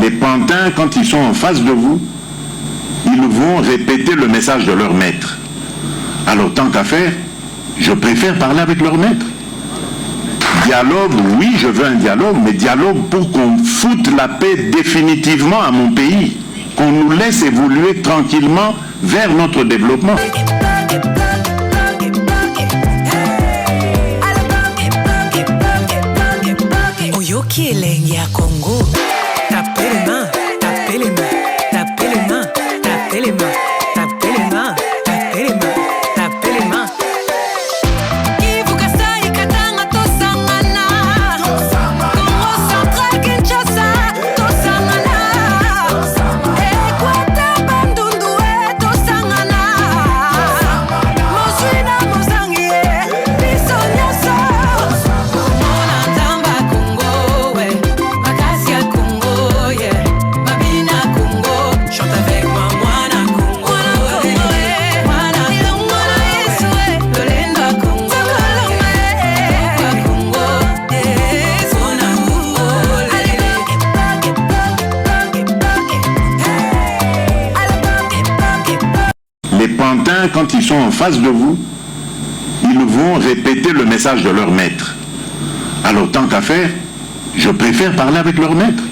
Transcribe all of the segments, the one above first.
Les pantins, quand ils sont en face de vous, ils vont répéter le message de leur maître. Alors, tant qu'à faire, je préfère parler avec leur maître. Dialogue, oui, je veux un dialogue, mais dialogue pour qu'on foute la paix définitivement à mon pays, qu'on nous laisse évoluer tranquillement vers notre développement. Congo, tapez les mains, tapez les mains, tapez les mains, tapez les mains, tapez les mains, tapez les mains, tapez les mains. Les pantins, quand ils sont en face de vous, ils vont répéter le message de leur maître. Alors, tant qu'à faire, je préfère parler avec leur maître.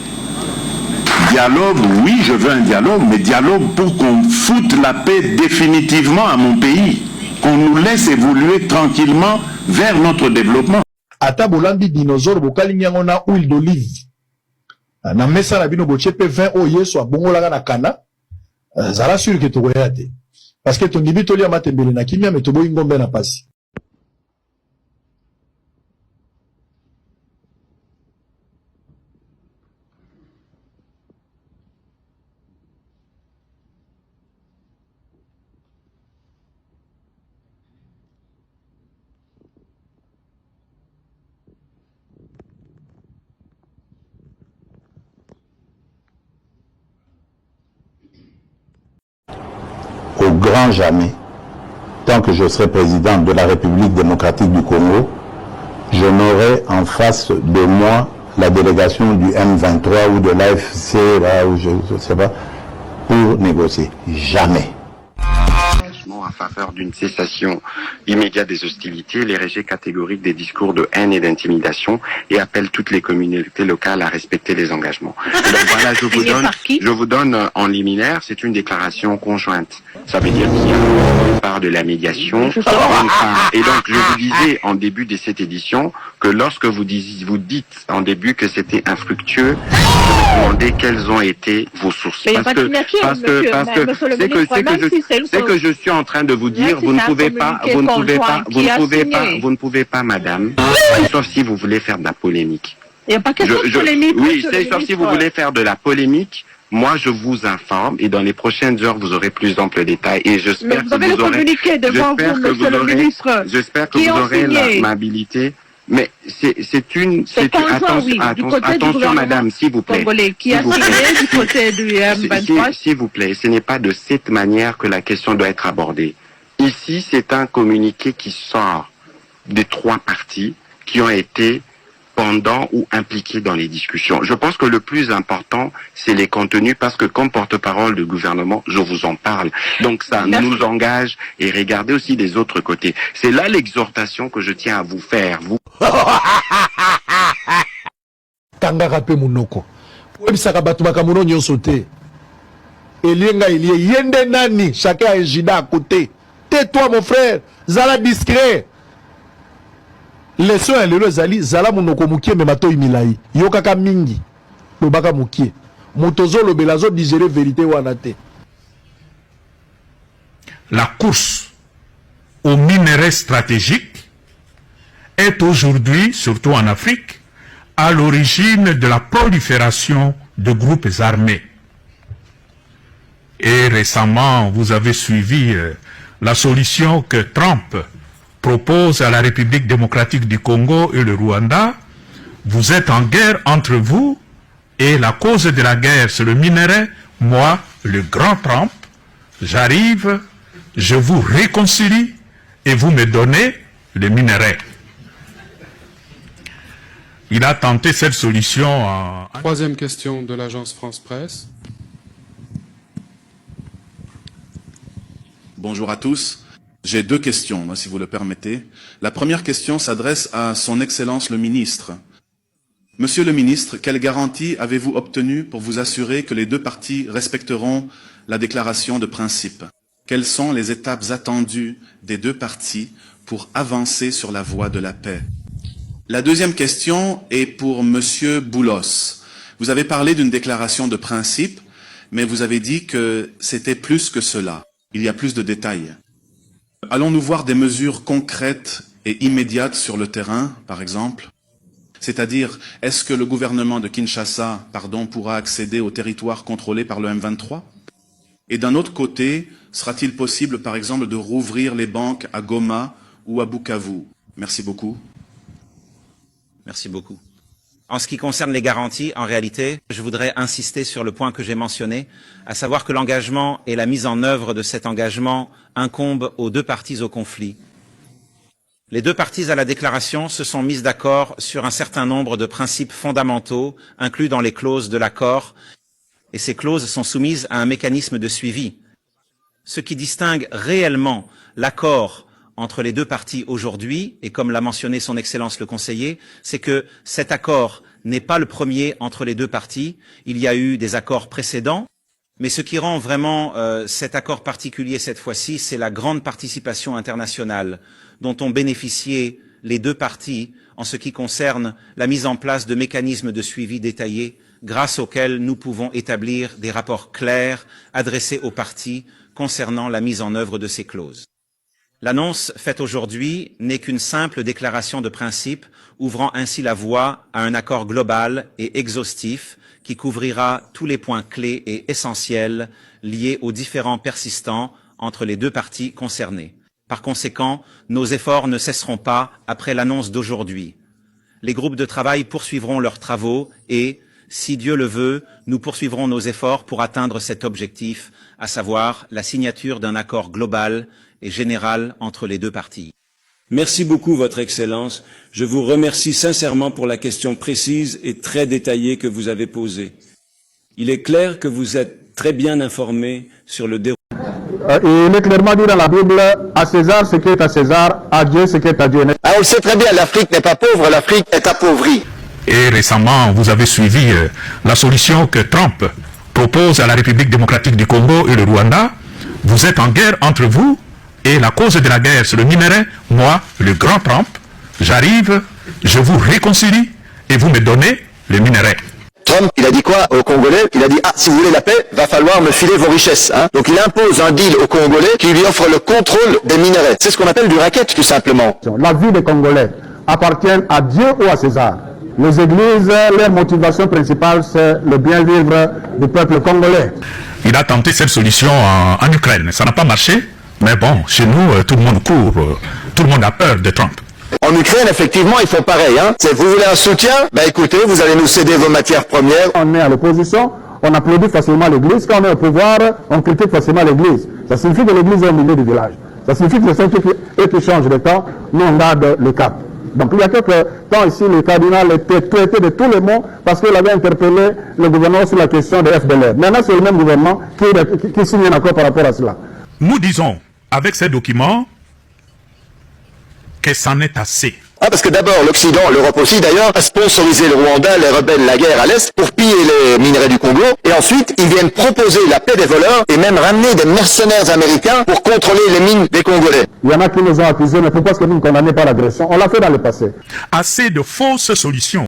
Dialogue, oui, je veux un dialogue, mais dialogue pour qu'on foute la paix définitivement à mon pays, qu'on nous laisse évoluer tranquillement vers notre développement. Ata bolandi dinosaure bokalinyango na huile d'olive. Na mesa na bino bochepe 20 oye so abongolaka na kana. Zala sûr que tokoya te. Parce que ton dibito lia matembele na kimia metobo ingombe na pasi. Au grand jamais, tant que je serai président de la République démocratique du Congo, je n'aurai en face de moi la délégation du M23 ou de l'AFC, là, ou je ne sais pas, pour négocier. Jamais. En faveur d'une cessation immédiate des hostilités, les rejets catégoriques des discours de haine et d'intimidation et appelle toutes les communautés locales à respecter les engagements. Et donc voilà, je vous donne en liminaire, c'est une déclaration conjointe. Ça veut dire qu'il y a une part de la médiation, et donc je vous disais en début de cette édition que lorsque vous dites en début que c'était infructueux, je me demandais quelles ont été vos sources. Parce que je suis en train de vous dire, vous ne pouvez pas, madame, sauf si vous voulez faire de la polémique. Il n'y a pas question de polémique. Oui, sauf si vous voulez faire de la polémique. Moi, je vous informe et dans les prochaines heures, vous aurez plus d'amples détails et j'espère que vous aurez l'amabilité. Mais attention, madame, s'il vous plaît. S'il vous plaît, ce n'est pas de cette manière que la question doit être abordée. Ici, c'est un communiqué qui sort des trois parties qui ont été pendant ou impliqués dans les discussions. Je pense que le plus important, c'est les contenus, parce que comme porte-parole du gouvernement, je vous en parle. Donc ça nous engage, et regardez aussi des autres côtés. C'est là l'exhortation que je tiens à vous faire. Vous. Tangaka pe munoko. Webisaka batu makamuno nyonso te. Elienga elie yende nani, chacun a un jida à côté. Tais-toi mon frère, zala discret. Leso ya lelo zali zala munoko mukie me mato imilai. Yokaka mingi. Lobaka mukie. Motozo lobelazo digérer vérité wana te. La course aux minerais stratégiques est aujourd'hui, surtout en Afrique, à l'origine de la prolifération de groupes armés. Et récemment, vous avez suivi la solution que Trump propose à la République démocratique du Congo et le Rwanda. Vous êtes en guerre entre vous et la cause de la guerre, c'est le minerai. Moi, le grand Trump, j'arrive, je vous réconcilie et vous me donnez le minerai. Il a tenté cette solution en... Troisième question de l'agence France-Presse. Bonjour à tous. J'ai deux questions, si vous le permettez. La première question s'adresse à son Excellence le ministre. Monsieur le ministre, quelle garantie avez-vous obtenue pour vous assurer que les deux parties respecteront la déclaration de principe? Quelles sont les étapes attendues des deux parties pour avancer sur la voie de la paix? La deuxième question est pour Monsieur Boulos. Vous avez parlé d'une déclaration de principe, mais vous avez dit que c'était plus que cela. Il y a plus de détails. Allons-nous voir des mesures concrètes et immédiates sur le terrain, par exemple? C'est-à-dire, est-ce que le gouvernement de Kinshasa, pourra accéder au territoire contrôlé par le M23? Et d'un autre côté, sera-t-il possible, par exemple, de rouvrir les banques à Goma ou à Bukavu? Merci beaucoup. Merci beaucoup. En ce qui concerne les garanties, en réalité, je voudrais insister sur le point que j'ai mentionné, à savoir que l'engagement et la mise en œuvre de cet engagement incombent aux deux parties au conflit. Les deux parties à la déclaration se sont mises d'accord sur un certain nombre de principes fondamentaux inclus dans les clauses de l'accord, et ces clauses sont soumises à un mécanisme de suivi. Ce qui distingue réellement l'accord entre les deux parties aujourd'hui, et comme l'a mentionné son Excellence le conseiller, c'est que cet accord n'est pas le premier entre les deux parties. Il y a eu des accords précédents, mais ce qui rend vraiment cet accord particulier cette fois-ci, c'est la grande participation internationale dont ont bénéficié les deux parties en ce qui concerne la mise en place de mécanismes de suivi détaillés grâce auxquels nous pouvons établir des rapports clairs adressés aux parties concernant la mise en œuvre de ces clauses. L'annonce faite aujourd'hui n'est qu'une simple déclaration de principe, ouvrant ainsi la voie à un accord global et exhaustif qui couvrira tous les points clés et essentiels liés aux différends persistants entre les deux parties concernées. Par conséquent, nos efforts ne cesseront pas après l'annonce d'aujourd'hui. Les groupes de travail poursuivront leurs travaux et, si Dieu le veut, nous poursuivrons nos efforts pour atteindre cet objectif, à savoir la signature d'un accord global et général entre les deux parties. Merci beaucoup, Votre Excellence. Je vous remercie sincèrement pour la question précise et très détaillée que vous avez posée. Il est clair que vous êtes très bien informé sur le déroulement. Il est clairement dit dans la Bible, à César ce qui est à César, à Dieu ce qui est à Dieu. Ah, on le sait très bien, l'Afrique n'est pas pauvre, l'Afrique est appauvrie. Et récemment, vous avez suivi la solution que Trump propose à la République démocratique du Congo et le Rwanda. Vous êtes en guerre entre vous. Et la cause de la guerre, c'est le minerai. Moi, le grand Trump, j'arrive, je vous réconcilie et vous me donnez le minerai. Trump, il a dit quoi aux Congolais? Il a dit, si vous voulez la paix, va falloir me filer vos richesses. Donc il impose un deal aux Congolais qui lui offre le contrôle des minerais. C'est ce qu'on appelle du racket, tout simplement. La vie des Congolais appartient à Dieu ou à César. Les églises, leur motivation principale, c'est le bien-vivre du peuple congolais. Il a tenté cette solution en Ukraine. Ça n'a pas marché. Mais bon, chez nous, tout le monde court, tout le monde a peur de Trump. En Ukraine, effectivement, ils font pareil. Vous voulez un soutien? Écoutez, vous allez nous céder vos matières premières. On est à l'opposition, on applaudit facilement l'église. Quand on est au pouvoir, on critique facilement l'église. Ça signifie que l'église est au milieu du village. Ça signifie que c'est eux qui changent de temps, nous on garde le cap. Donc il y a quelques temps ici, le cardinal était traité de tous les mots parce qu'il avait interpellé le gouvernement sur la question de FDLR. Maintenant, c'est le même gouvernement qui signe un accord par rapport à cela. Nous disons, avec ces documents, que c'en est assez. Parce que d'abord, l'Occident, l'Europe aussi d'ailleurs, a sponsorisé le Rwanda, les rebelles, la guerre à l'Est, pour piller les minerais du Congo. Et ensuite, ils viennent proposer la paix des voleurs et même ramener des mercenaires américains pour contrôler les mines des Congolais. Il y en a qui nous ont accusés, mais pourquoi est-ce que nous ne condamnons pas l'agression? On l'a fait dans le passé. Assez de fausses solutions.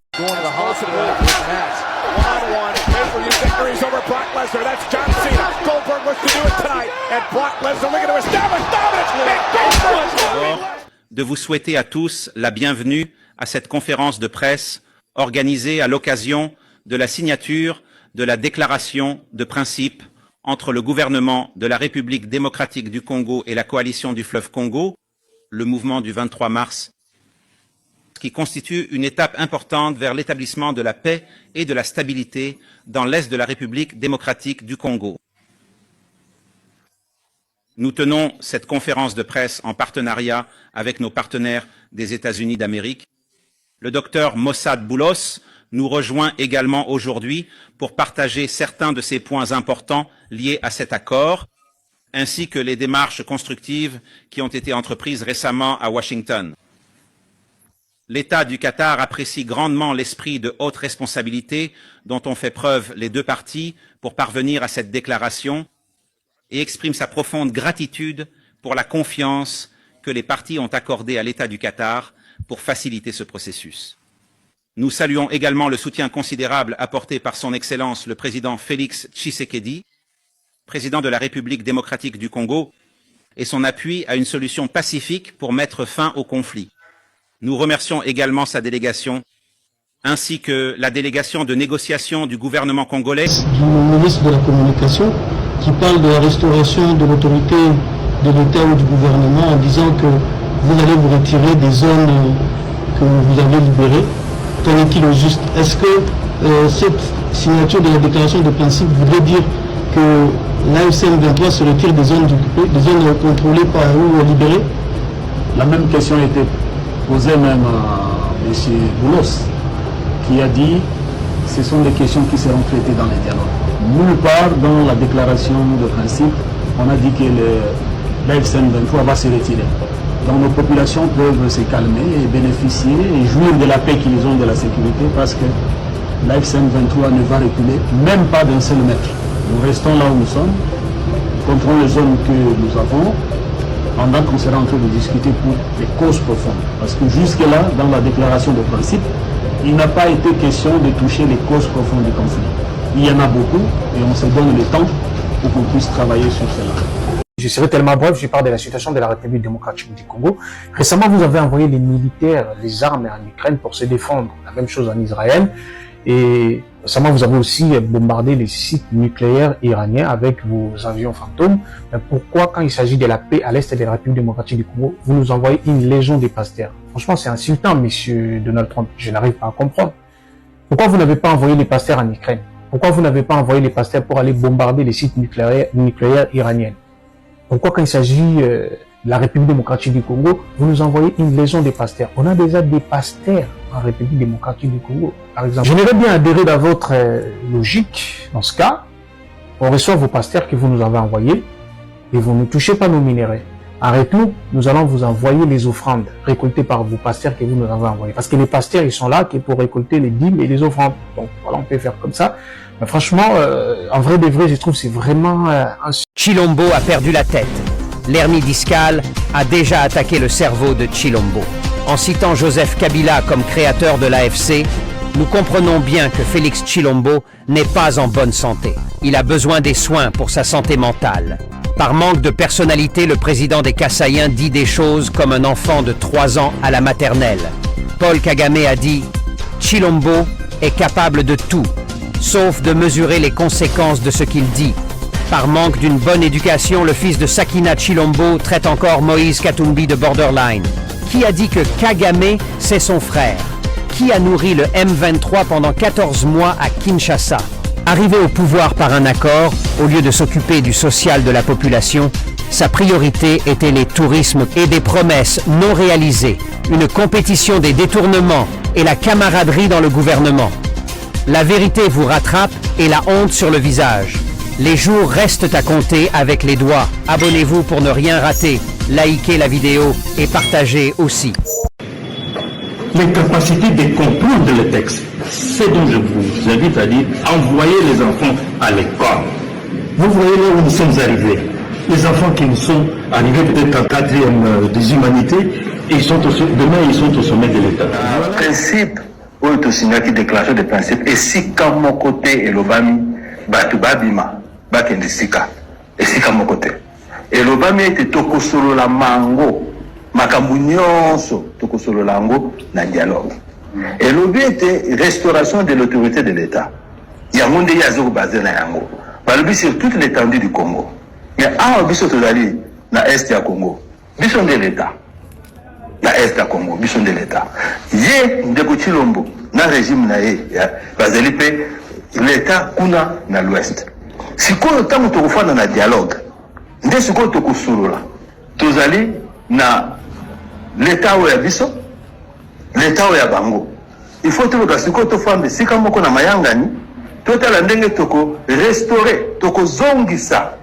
De vous souhaiter à tous la bienvenue à cette conférence de presse organisée à l'occasion de la signature de la déclaration de principe entre le gouvernement de la République démocratique du Congo et la coalition du fleuve Congo, le mouvement du 23 mars, qui constitue une étape importante vers l'établissement de la paix et de la stabilité dans l'Est de la République démocratique du Congo. Nous tenons cette conférence de presse en partenariat avec nos partenaires des États-Unis d'Amérique. Le docteur Mossad Boulos nous rejoint également aujourd'hui pour partager certains de ces points importants liés à cet accord, ainsi que les démarches constructives qui ont été entreprises récemment à Washington. L'État du Qatar apprécie grandement l'esprit de haute responsabilité dont ont fait preuve les deux parties pour parvenir à cette déclaration et exprime sa profonde gratitude pour la confiance que les parties ont accordée à l'État du Qatar pour faciliter ce processus. Nous saluons également le soutien considérable apporté par son Excellence le président Félix Tshisekedi, président de la République démocratique du Congo, et son appui à une solution pacifique pour mettre fin au conflit. Nous remercions également sa délégation, ainsi que la délégation de négociation du gouvernement congolais. Du ministre de la Communication, qui parle de la restauration de l'autorité de l'État ou du gouvernement en disant que vous allez vous retirer des zones que vous avez libérées. Qu'en est-il au juste? Est-ce que cette signature de la déclaration de principe voudrait dire que l'AFC 23 se retire des zones contrôlées par ou libérées? La même question a été posée même à M. Boulos, qui a dit que ce sont des questions qui seront traitées dans les dialogues. Nulle part dans la déclaration de principe, on a dit que l'AFC 23 va se retirer. Donc nos populations peuvent se calmer et bénéficier et jouir de la paix qu'ils ont, de la sécurité, parce que l'AFC 23 ne va reculer, même pas d'un seul mètre. Nous restons là où nous sommes, nous contrôlons les zones que nous avons, pendant qu'on sera en train de discuter pour les causes profondes. Parce que jusque-là, dans la déclaration de principe, il n'a pas été question de toucher les causes profondes du conflit. Il y en a beaucoup et on se donne le temps pour qu'on puisse travailler sur cela. Je serai tellement bref, je parle de la situation de la République démocratique du Congo. Récemment, vous avez envoyé les militaires, les armes en Ukraine pour se défendre. La même chose en Israël. Et récemment, vous avez aussi bombardé les sites nucléaires iraniens avec vos avions fantômes. Mais pourquoi, quand il s'agit de la paix à l'est de la République démocratique du Congo, vous nous envoyez une légion des pasteurs? Franchement, c'est insultant, monsieur Donald Trump. Je n'arrive pas à comprendre. Pourquoi vous n'avez pas envoyé les pasteurs en Ukraine? Pourquoi vous n'avez pas envoyé les pasteurs pour aller bombarder les sites nucléaires iraniens? Pourquoi, quand il s'agit de la République démocratique du Congo, vous nous envoyez une légion des pasteurs? On a déjà des pasteurs en République démocratique du Congo, par exemple. J'aimerais bien adhérer à votre logique. Dans ce cas, on reçoit vos pasteurs que vous nous avez envoyés et vous ne touchez pas nos minerais. En retour, nous allons vous envoyer les offrandes récoltées par vos pasteurs que vous nous avez envoyés. Parce que les pasteurs, ils sont là que pour récolter les dîmes et les offrandes. Donc voilà, on peut faire comme ça. Mais franchement, en vrai de vrai, je trouve que c'est vraiment Chilombo a perdu la tête. L'hernie discale a déjà attaqué le cerveau de Chilombo. En citant Joseph Kabila comme créateur de l'AFC, nous comprenons bien que Félix Chilombo n'est pas en bonne santé. Il a besoin des soins pour sa santé mentale. Par manque de personnalité, le président des Kassaïens dit des choses comme un enfant de 3 ans à la maternelle. Paul Kagame a dit « Chilombo est capable de tout, sauf de mesurer les conséquences de ce qu'il dit ». Par manque d'une bonne éducation, le fils de Sakina Chilombo traite encore Moïse Katumbi de borderline. Qui a dit que Kagame, c'est son frère? Qui a nourri le M23 pendant 14 mois à Kinshasa? Arrivé au pouvoir par un accord, au lieu de s'occuper du social de la population, sa priorité était les tourismes et des promesses non réalisées, une compétition des détournements et la camaraderie dans le gouvernement. La vérité vous rattrape et la honte sur le visage. Les jours restent à compter avec les doigts. Abonnez-vous pour ne rien rater. Likez la vidéo et partagez aussi. L'incapacité de comprendre le texte, c'est dont je vous invite à dire, envoyez les enfants à l'école. Vous voyez là où nous sommes arrivés. Les enfants qui nous sont arrivés peut-être en 4e des humanités, demain ils sont au sommet de l'État. Principe, où est aussi une déclaration de principe, et si quand mon côté est l'obami, batubabima. Bakende sika esika mokote elobami ete tokosolola mango makambo nyonso tokosolola yango na dialogue elobi ete restauration de l'autorité de l'État yango nde yazo basé na yango balobi sur toute l'étendue du Congo mais awa biso tozali na est ya Congo biso nde l'État na est ya Congo biso nde l'État ye ndeko Chilombo na régime na ye bazali pe l'État kuna na l'ouest. Sikoyo tango tokofana na dialogue nde sikoyo tokosolola tozali na l'État oyo ya biso l'État oya bango. Il faut que kasiko to fambe sika moko na mayangani totala ndenge toko restaurer toko zongisa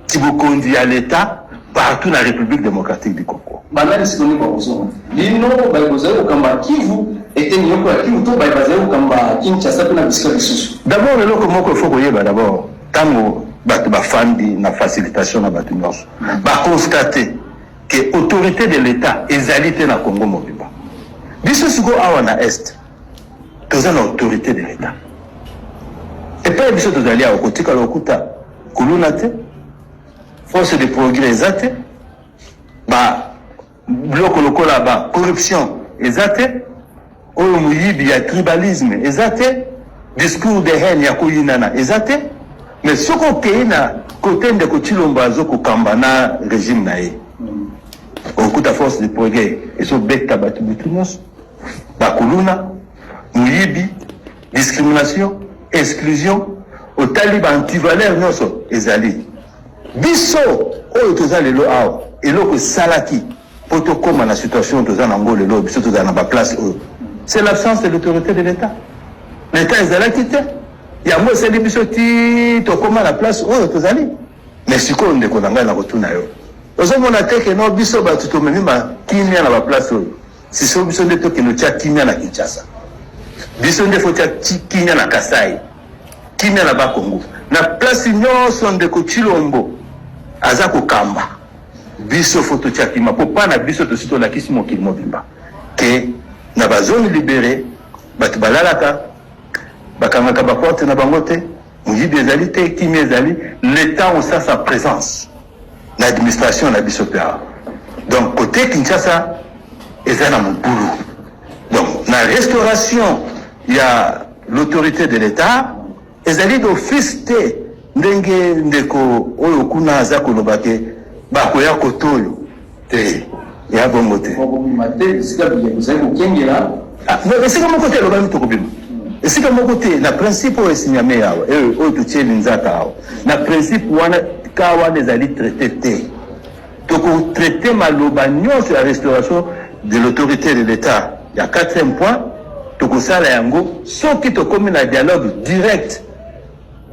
tibukondi ya l'État partout na République démocratique du Congo. Bandali sikoni kwa kusoma. Lino baibozao kamba Kivu était nyoko ya Kivu to baibozao kamba Kinshasa na bisika bisusu. D'abord le loko moko faut koyeba d'abord tango batu bafandi na facilitation na batu nyonso. Ba constater que autorité de l'État ezalité na Congo mobimba. Biso siko awa na est. Toza na autorité de l'État. Et pas biso tozali a kotika lokuta kuluna te. Force de progrès ezate. Ba bloc lokola ba corruption ezate. Oyo muyibi ya tribalisme ezate. Discours de haine ya koyinana ezate. Mais soko keina côté de Chilombo azoko kamba na régime na ye. Okuta force de progrès ezo beta batu bitunos. Bakuluna, muyibi, discrimination, exclusion, au talib antivaleur nyonso ezali. Biso oyo toza lelo awa, eloko salaki poto koma na situation toza na ngo lelo biso toza na ba place oyo. C'est l'absence de l'autorité de l'État. L'État ezalaki te. Ya mo seli biso ti to koma na place oyo tozali. Mais siko ndeko na ngai na kotuna yo. Ozomona te ke no biso batu to memima kimia na ba place oyo. Si so biso nde to ke no tia kimia na Kinshasa. Biso nde fo tia kimia na Kasai. Kimia na ba Congo. Na place nyonso ndeko Chilombo aza ko kamba. Biso fo to tia kimia po pa na biso to sito la kisi mokili mobimba. Ke na ba zone libérée batu balalaka bakangaka ba porte na bangote muyibi ezali te kimia ezali l'État on sa présence l'administration na biso pea. Donc côté Kinshasa ezana mobulu. Donc la restauration il y a l'autorité de l'État ezali d'office te ndenge ndeko oyo kuna za kolobake bakoya kotoyo te ya bongo te. Mate sika biyeza ko kengela. Non sika moko te lobami to kobima. Sika moko te na principe o esinyame yawa oyo tutie nzaka awa. Na principe wana kawa ezali traité te. Toko traité maloba nyonso la restauration de l'autorité de l'État. Il y a 4e point. Toko sala yango soki to komi na dialogue direct.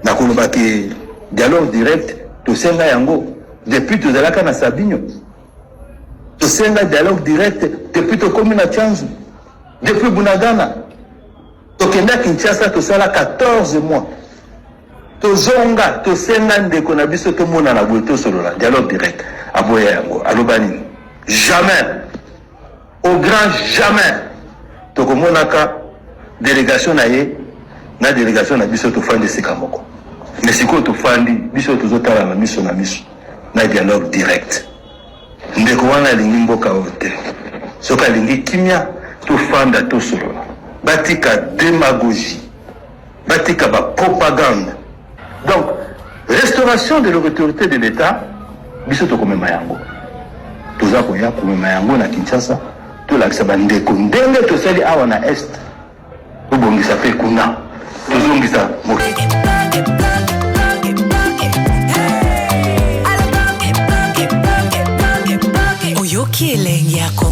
Na koloba ke dialogue direct to senga yango depuis to zalaka na Sabinyo. To senga dialogue direct depuis to komi na Tchanzu. Depuis Bunagana. To kenda Kinshasa to sala 14 mois. To zonga to senga ndeko na biso to mona na boito solo la dialogue direct. Aboya yango alobani jamais au grand jamais to komonaka délégation na ye na délégation na biso to fandi sikamoko mais siko to fandi biso to zotala na miso na dialogue direct ndeko wana lingi mboka wote soka lingi kimia to fanda to solo batika démagogie batika ba propagande. Donc restauration de l'autorité de l'État biso to komema yango toza koya komema yango na Kinshasa to lakisa bandeko ndenge to sali awa na est to bongisa pe kuna to zongisa Oyoki elengi yako